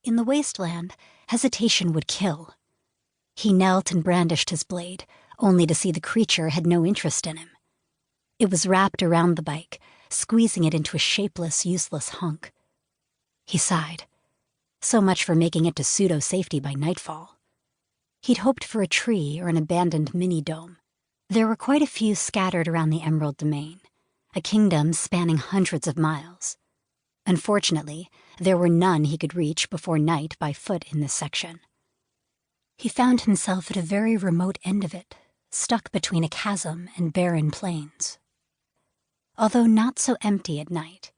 In the Wasteland, hesitation would kill. He knelt and brandished his blade, only to see the creature had no interest in him. It was wrapped around the bike, squeezing it into a shapeless, useless hunk. He sighed. So much for making it to pseudo-safety by nightfall. He'd hoped for a tree or an abandoned mini-dome. There were quite a few scattered around the Emerald Domain, a kingdom spanning hundreds of miles. Unfortunately, there were none he could reach before night by foot in this section. He found himself at a very remote end of it, stuck between a chasm and barren plains. Although not so empty at night,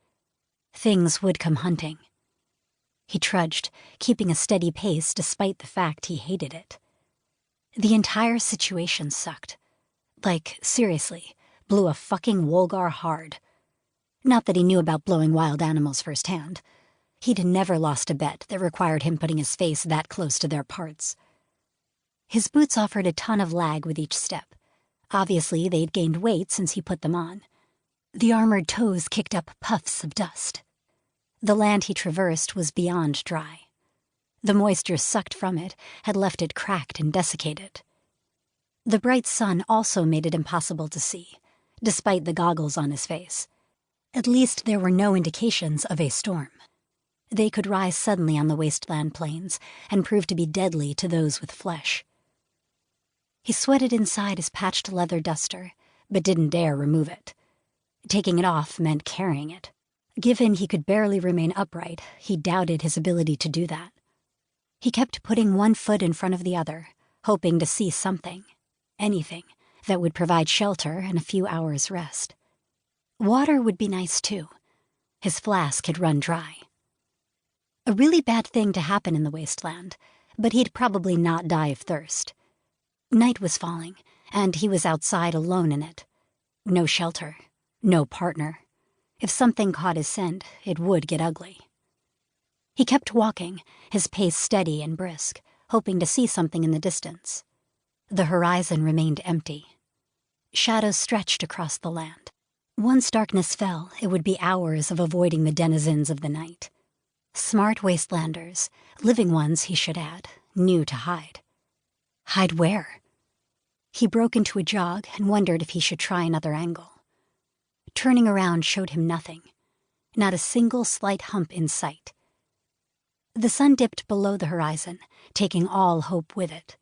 things would come hunting. He trudged, keeping a steady pace despite the fact he hated it. The entire situation sucked. Like, seriously, blew a fucking Wolgar hard. Not that he knew about blowing wild animals firsthand. He'd never lost a bet that required him putting his face that close to their parts. His boots offered a ton of lag with each step. Obviously, they'd gained weight since he put them on. The armored toes kicked up puffs of dust. The land he traversed was beyond dry. The moisture sucked from it had left it cracked and desiccated. The bright sun also made it impossible to see, despite the goggles on his face. At least there were no indications of a storm. They could rise suddenly on the wasteland plains and prove to be deadly to those with flesh. He sweated inside his patched leather duster, but didn't dare remove it. Taking it off meant carrying it. Given he could barely remain upright, he doubted his ability to do that. He kept putting one foot in front of the other, hoping to see something, anything, that would provide shelter and a few hours' rest. Water would be nice, too. His flask had run dry. A really bad thing to happen in the wasteland, but he'd probably not die of thirst. Night was falling, and he was outside alone in it. No shelter, no partner. If something caught his scent, it would get ugly. He kept walking, his pace steady and brisk, hoping to see something in the distance. The horizon remained empty. Shadows stretched across the land. Once darkness fell, it would be hours of avoiding the denizens of the night. Smart wastelanders, living ones he should add, knew to hide. Hide where? He broke into a jog and wondered if he should try another angle. Turning around showed him nothing, not a single slight hump in sight. The sun dipped below the horizon, taking all hope with it.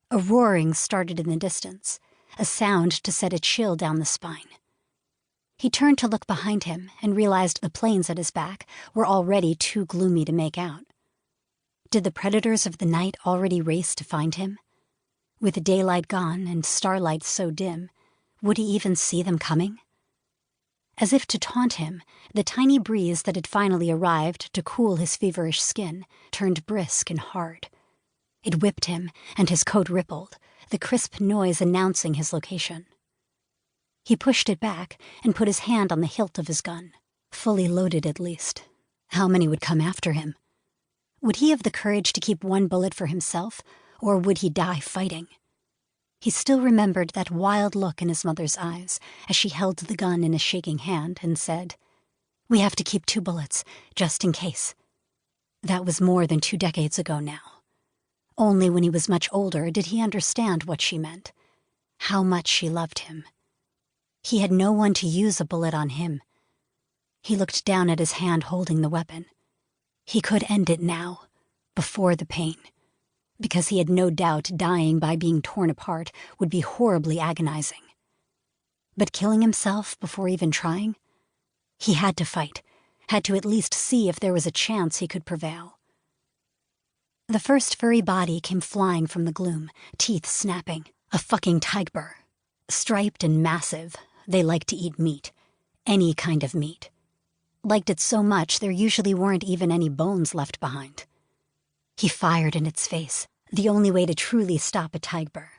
A roaring started in the distance, a sound to set a chill down the spine. He turned to look behind him and realized the plains at his back were already too gloomy to make out. Did the predators of the night already race to find him? With daylight gone and starlight so dim, would he even see them coming? As if to taunt him, the tiny breeze that had finally arrived to cool his feverish skin turned brisk and hard. It whipped him, and his coat rippled, the crisp noise announcing his location. He pushed it back and put his hand on the hilt of his gun, fully loaded at least. How many would come after him? Would he have the courage to keep one bullet for himself, or would he die fighting? He still remembered that wild look in his mother's eyes as she held the gun in a shaking hand and said, "We have to keep 2 bullets, just in case." That was more than 2 decades ago now. Only when he was much older did he understand what she meant, how much she loved him. He had no one to use a bullet on him. He looked down at his hand holding the weapon. He could end it now, before the pain, because he had no doubt dying by being torn apart would be horribly agonizing. But killing himself before even trying? He had to fight, had to at least see if there was a chance he could prevail. The first furry body came flying from the gloom, teeth snapping. A fucking tiger. Striped and massive, they liked to eat meat. Any kind of meat. Liked it so much there usually weren't even any bones left behind. He fired in its face, the only way to truly stop a tiger.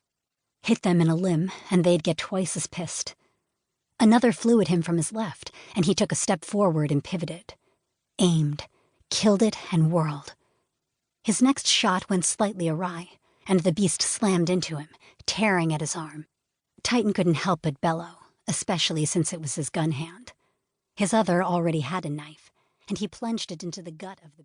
Hit them in a limb, and they'd get twice as pissed. Another flew at him from his left, and he took a step forward and pivoted. Aimed, killed it, and whirled. His next shot went slightly awry, and the beast slammed into him, tearing at his arm. Titan couldn't help but bellow, especially since it was his gun hand. His other already had a knife, and he plunged it into the gut of the beast.